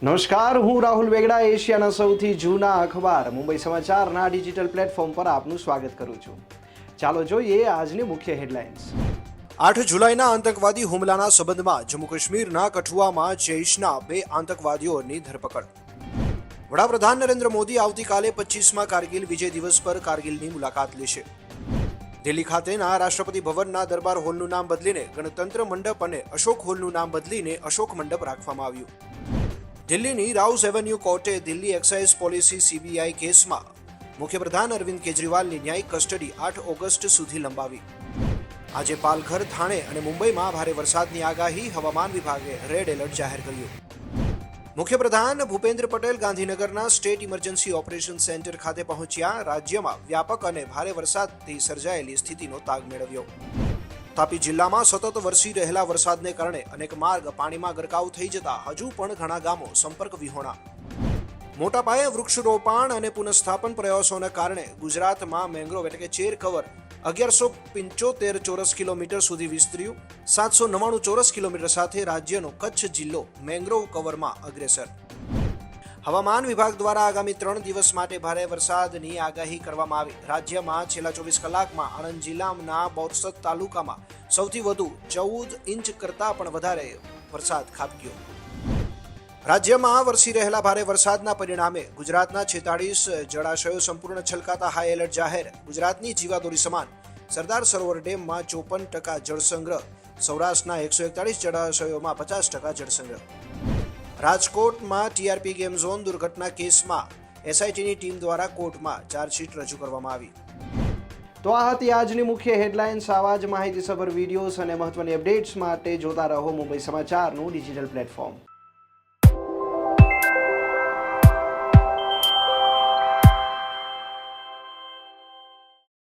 નમસ્કાર, હું રાહુલ વેગડા એશિયાના સૌથી જૂના અખબાર મુંબઈ સમાચારના ડિજિટલ પ્લેટફોર્મ પર આપનું સ્વાગત કરું છું. ચાલો જોઈએ આજની મુખ્ય હેડલાઇન્સ. 8 જુલાઈના આતંકવાદી હુમલાના સંબંધમાં જમ્મુ કાશ્મીરના કઠુઆમાં જૈશના 2 આતંકવાદીઓની ધરપકડ. વડાપ્રધાન નરેન્દ્ર મોદી આવતીકાલે 25મા કારગિલ વિજય દિવસ પર કારગિલની મુલાકાત લેશે. દિલ્હી ખાતેના રાષ્ટ્રપતિ ભવનના દરબાર હોલનું નામ બદલીને ગણતંત્ર મંડપ અને અશોક હોલનું નામ બદલીને અશોક મંડપ રાખવામાં આવ્યું. દિલ્હીની રાઉસ એવન્યુ કોર્ટે દિલ્હી એક્સાઇઝ પોલિસી સીબીઆઈ કેસમાં મુખ્યપ્રધાન અરવિંદ કેજરીવાલની ન્યાયિક કસ્ટડી 8 ઓગસ્ટ સુધી લંબાવી. આજે પાલઘર, થાણે અને મુંબઈમાં ભારે વરસાદની આગાહી, હવામાન વિભાગે રેડ એલર્ટ જાહેર કર્યું. મુખ્યપ્રધાન ભૂપેન્દ્ર પટેલ ગાંધીનગરના સ્ટેટ ઇમરજન્સી ઓપરેશન સેન્ટર ખાતે પહોંચ્યા. રાજ્યમાં વ્યાપક અને ભારે વરસાદથી સર્જાયેલી સ્થિતિનો તાગ મેળવ્યો. તાપી જિલ્લામાં સતત વરસી રહેલા વરસાદને કારણે અનેક માર્ગ પાણીમાં ગરકાવ થઈ જતા હજુ પણ ઘણા ગામો સંપર્ક વિહોણા. મોટા પાયે વૃક્ષરોપણ અને પુનઃસ્થાપન પ્રયાસોના કારણે ગુજરાતમાં મેંગ્રોવ એટલે કે ચેર કવર 1175 ચોરસ કિલોમીટર સુધી વિસ્તર્યું. 799 ચોરસ કિલોમીટર સાથે રાજ્યનો કચ્છ જિલ્લો મેંગ્રોવ કવરમાં અગ્રેસર. હવામાન વિભાગ દ્વારા આગામી 3 દિવસ માટે ભારે વરસાદની આગાહી કરવામાં આવી. રાજ્યમાં છેલ્લા 24 કલાકમાં આણંદ જિલ્લાના બોરસદ તાલુકામાં સૌથી વધુ 14 ઇંચ કરતાં પણ વધારે વરસાદ ખાબક્યો. રાજ્યમાં વરસી રહેલા ભારે વરસાદના પરિણામે ગુજરાતના 46 જળાશયો સંપૂર્ણ છલકાતા હાઈ એલર્ટ જાહેર. ગુજરાતની જીવાદોરી સમાન સરદાર સરોવર ડેમમાં 54% જળસંગ્રહ. સૌરાષ્ટ્રના 141 જળાશયોમાં 50% જળસંગ્રહ. રાજકોટમાં ટીઆરપી ગેમ ઝોન દુર્ઘટના કેસમાં એસઆઈટીની ટીમ દ્વારા કોર્ટમાં ચાર્જશીટ રજૂ કરવામાં આવી. તો આ હતી આજની મુખ્ય હેડલાઇન્સ. આવા જ માહિતીસભર વિડીયોઝ અને મહત્વની અપડેટ્સ માટે જોતા રહો મુંબઈ સમાચારનું ડિજિટલ પ્લેટફોર્મ.